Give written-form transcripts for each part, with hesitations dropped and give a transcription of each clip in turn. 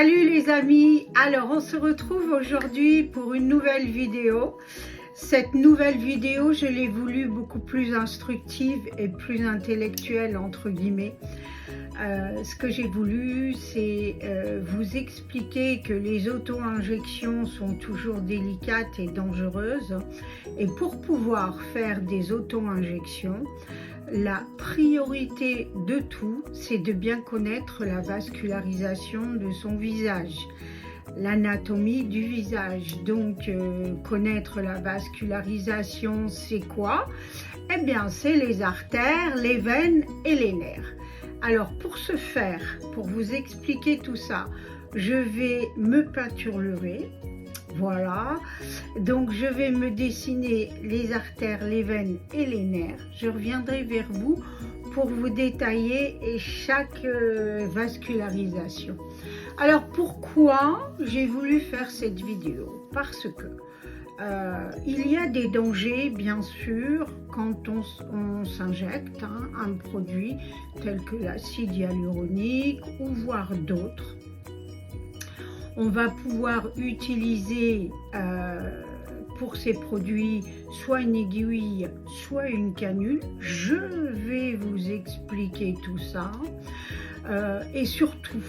Salut les amis, alors on se retrouve aujourd'hui pour une nouvelle vidéo. Cette nouvelle vidéo, je l'ai voulu beaucoup plus instructive et plus intellectuelle entre guillemets. Ce que j'ai voulu, c'est vous expliquer que les auto-injections sont toujours délicates et dangereuses. Et pour pouvoir faire des auto-injections, la priorité de tout, c'est de bien connaître la vascularisation de son visage, l'anatomie du visage. Donc, connaître la vascularisation, c'est quoi? Eh bien, c'est les artères, les veines et les nerfs. Alors, pour ce faire, pour vous expliquer tout ça, je vais me peinturer. Voilà, donc je vais me dessiner les artères, les veines et les nerfs. Je reviendrai vers vous pour vous détailler chaque vascularisation. Alors pourquoi j'ai voulu faire cette vidéo? Parce que il y a des dangers bien sûr quand on s'injecte un produit tel que l'acide hyaluronique ou voire d'autres. On va pouvoir utiliser pour ces produits soit une aiguille, soit une canule. Je vais vous expliquer tout ça. Et surtout,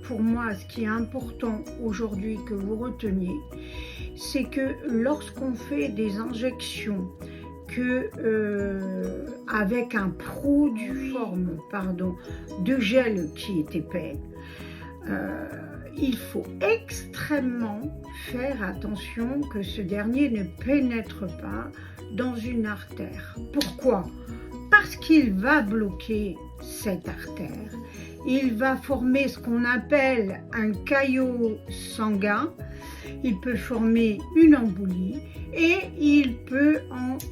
pour moi, ce qui est important aujourd'hui que vous reteniez, c'est que lorsqu'on fait des injections, avec un produit de gel qui est épais, il faut extrêmement faire attention que ce dernier ne pénètre pas dans une artère. Pourquoi? Parce qu'il va bloquer cette artère. Il va former ce qu'on appelle un caillot sanguin. Il peut former une embolie et il peut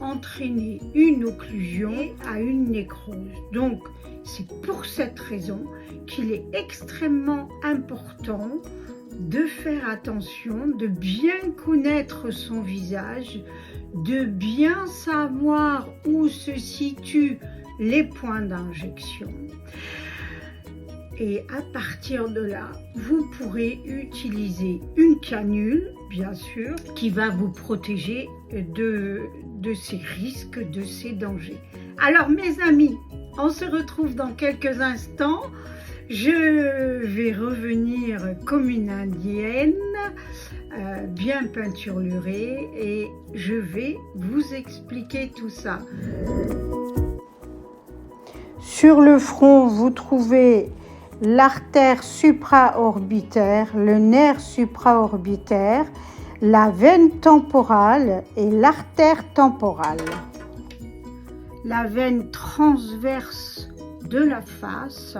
entraîner une occlusion à une nécrose. Donc, c'est pour cette raison qu'il est extrêmement important de faire attention, de bien connaître son visage, de bien savoir où se situent les points d'injection. Et à partir de là, vous pourrez utiliser une canule, bien sûr, qui va vous protéger de ces risques, de ces dangers. Alors mes amis, on se retrouve dans quelques instants. Je vais revenir comme une indienne, bien peinturlurée, et je vais vous expliquer tout ça. Sur le front, vous trouvez l'artère supraorbitaire, le nerf supraorbitaire, la veine temporale et l'artère temporale. La veine transverse de la face,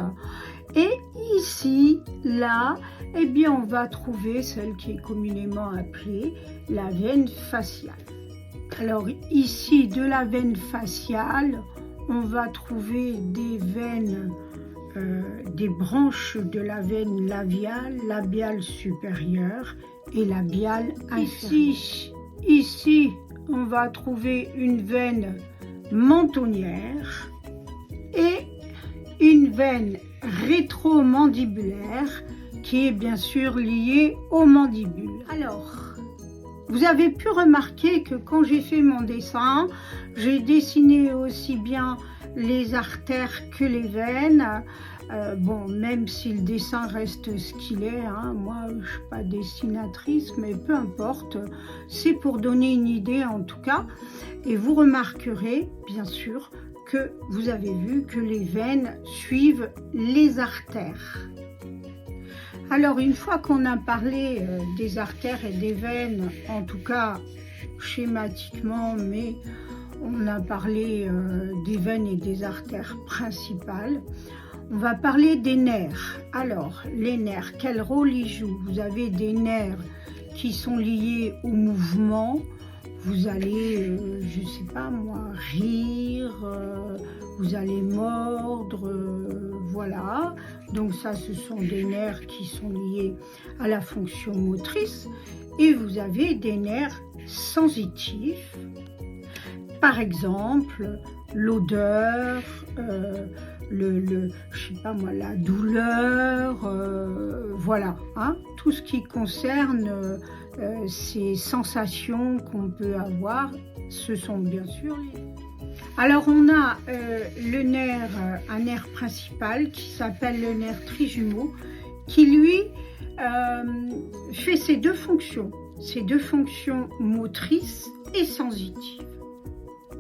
et ici, là, eh bien, on va trouver celle qui est communément appelée la veine faciale. Alors ici, de la veine faciale, on va trouver des veines, des branches de la veine labiale supérieure et labiale inférieure. Ici, on va trouver une veine mentonnière et une veine rétromandibulaire qui est bien sûr liée aux mandibules. Alors, vous avez pu remarquer que quand j'ai fait mon dessin, j'ai dessiné aussi bien les artères que les veines. Bon, même si le dessin reste ce qu'il est, moi je ne suis pas dessinatrice, mais peu importe, c'est pour donner une idée en tout cas. Et vous remarquerez bien sûr que vous avez vu que les veines suivent les artères. Alors une fois qu'on a parlé des artères et des veines, en tout cas schématiquement, mais on a parlé des veines et des artères principales, on va parler des nerfs. Alors les nerfs, quel rôle ils jouent? Vous avez des nerfs qui sont liés au mouvement. Vous allez, je ne sais pas moi, rire, vous allez mordre, voilà. Donc ça, ce sont des nerfs qui sont liés à la fonction motrice. Et vous avez des nerfs sensitifs, par exemple l'odeur, je sais pas moi, la douleur, voilà, hein, tout ce qui concerne ces sensations qu'on peut avoir, ce sont bien sûr les... Alors on a le nerf, un nerf principal qui s'appelle le nerf trijumeau, qui lui fait ces deux fonctions motrices et sensitives.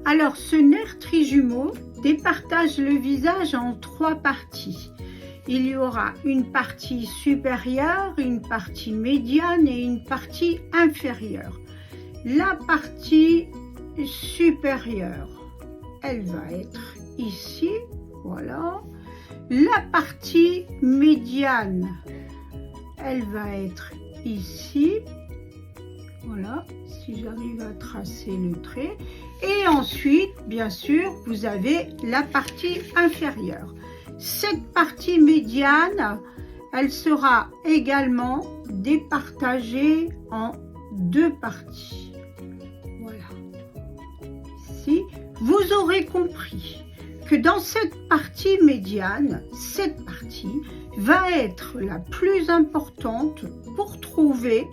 Alors ce nerf trijumeau départage le visage en 3 parties. Il y aura une partie supérieure, une partie médiane et une partie inférieure. La partie supérieure, elle va être ici, voilà. La partie médiane, elle va être ici, voilà, si j'arrive à tracer le trait. Et ensuite, bien sûr, vous avez la partie inférieure. Cette partie médiane, elle sera également départagée en 2 parties. Voilà. Ici, vous aurez compris que dans cette partie médiane, cette partie va être la plus importante pour trouver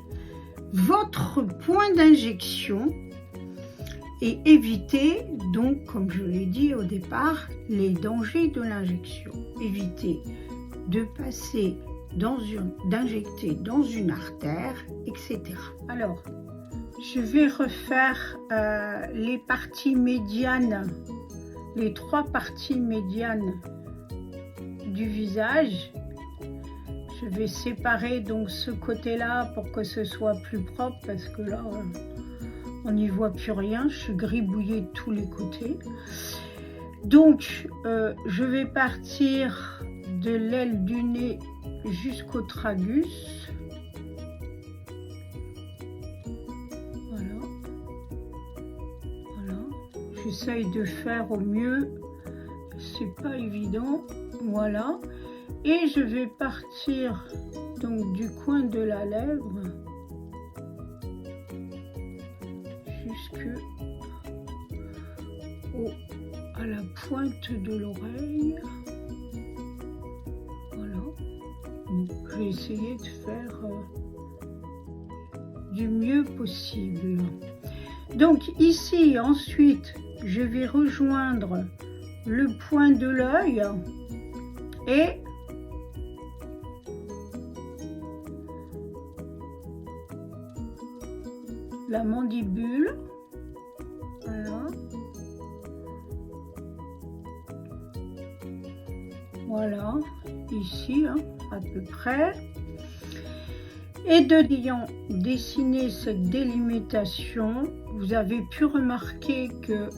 votre point d'injection et éviter donc, comme je l'ai dit au départ, les dangers de l'injection. Éviter de passer d'injecter dans une artère, etc. Alors, je vais refaire les parties médianes, les 3 parties médianes du visage. Je vais séparer donc ce côté-là pour que ce soit plus propre, parce que là, on n'y voit plus rien. Je suis gribouillée de tous les côtés. Donc, je vais partir de l'aile du nez jusqu'au tragus. Voilà. Voilà. J'essaye de faire au mieux. C'est pas évident. Voilà. Et je vais partir donc du coin de la lèvre à la pointe de l'oreille. Voilà. Donc, je vais essayer de faire du mieux possible. Donc ici, ensuite, je vais rejoindre le point de l'œil et la mandibule. Voilà. Voilà, ici, hein, à peu près. Et ayant dessiné cette délimitation, vous avez pu remarquer que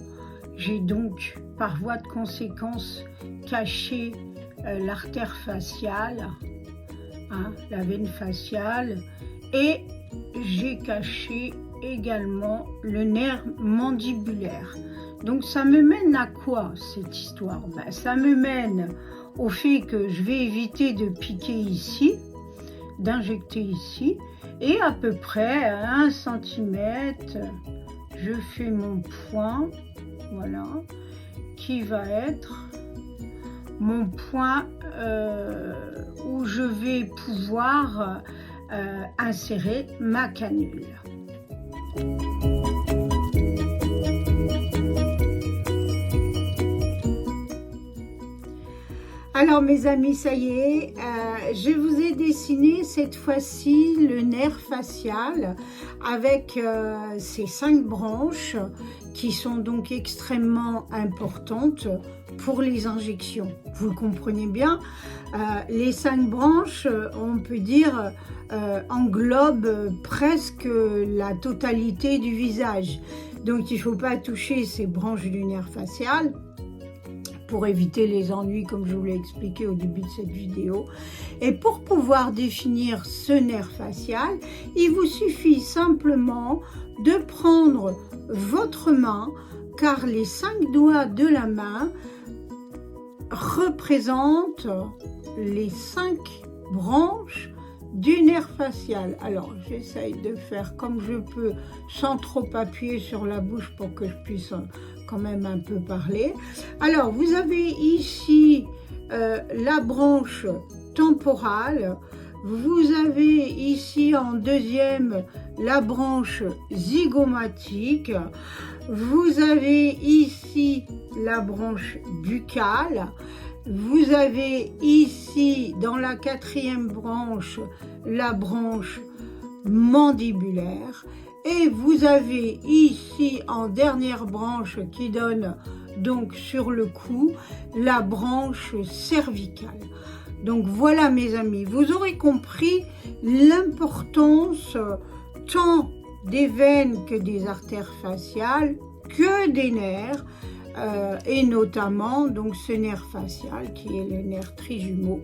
j'ai donc, par voie de conséquence, caché l'artère faciale, hein, la veine faciale, et j'ai caché également le nerf mandibulaire. Donc ça me mène à quoi cette histoire? Ben, ça me mène au fait que je vais éviter de piquer ici, d'injecter ici, et à peu près à 1 cm, je fais mon point, voilà, qui va être mon point où je vais pouvoir insérer ma canule. Alors mes amis, ça y est, je vous ai dessiné cette fois-ci le nerf facial avec ces 5 branches qui sont donc extrêmement importantes pour les injections. Vous le comprenez bien, les 5 branches, on peut dire, englobent presque la totalité du visage. Donc il ne faut pas toucher ces branches du nerf facial pour éviter les ennuis, comme je vous l'ai expliqué au début de cette vidéo. Et pour pouvoir définir ce nerf facial, il vous suffit simplement de prendre votre main, car les 5 doigts de la main représentent les 5 branches du nerf facial. Alors j'essaye de faire comme je peux sans trop appuyer sur la bouche pour que je puisse quand même un peu parler. Alors vous avez ici la branche temporale. Vous avez ici en deuxième la branche zygomatique. Vous avez ici la branche buccale. Vous avez ici dans la quatrième branche la branche mandibulaire. Et vous avez ici en dernière branche qui donne donc sur le cou la branche cervicale. Donc voilà mes amis, vous aurez compris l'importance tant des veines que des artères faciales que des nerfs et notamment donc ce nerf facial qui est le nerf trijumeau.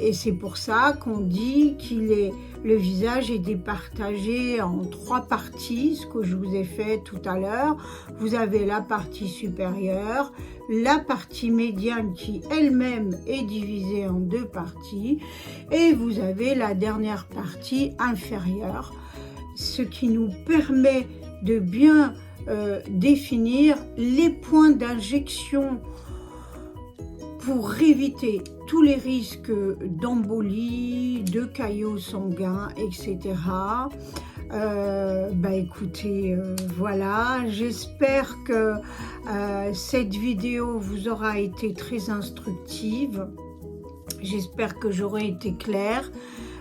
Et c'est pour ça qu'on dit le visage est départagé en 3 parties, ce que je vous ai fait tout à l'heure. Vous avez la partie supérieure, la partie médiane qui elle-même est divisée en 2 parties, et vous avez la dernière partie inférieure, ce qui nous permet de bien définir les points d'injection pour éviter tous les risques d'embolie, de caillots sanguins, etc. Écoutez, voilà, j'espère que cette vidéo vous aura été très instructive. J'espère que j'aurai été claire.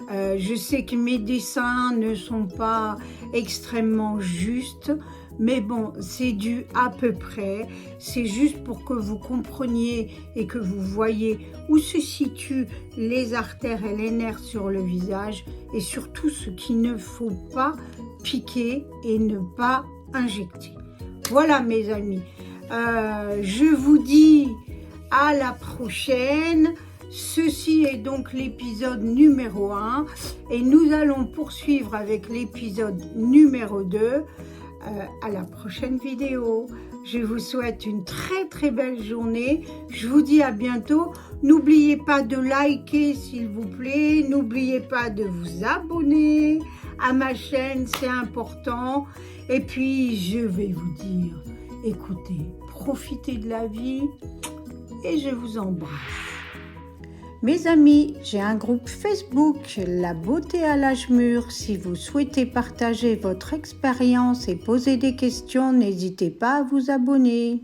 Je sais que mes dessins ne sont pas extrêmement justes, mais bon, c'est dû à peu près. C'est juste pour que vous compreniez et que vous voyez où se situent les artères et les nerfs sur le visage, et surtout ce qu'il ne faut pas piquer et ne pas injecter. Voilà mes amis, je vous dis à la prochaine. Ceci est donc l'épisode numéro 1 et nous allons poursuivre avec l'épisode numéro 2 à la prochaine vidéo. Je vous souhaite une très belle journée. Je vous dis à bientôt. N'oubliez pas de liker s'il vous plaît. N'oubliez pas de vous abonner à ma chaîne, c'est important. Et puis je vais vous dire, écoutez, profitez de la vie et je vous embrasse. Mes amis, j'ai un groupe Facebook, La Beauté à l'âge mûr. Si vous souhaitez partager votre expérience et poser des questions, n'hésitez pas à vous abonner.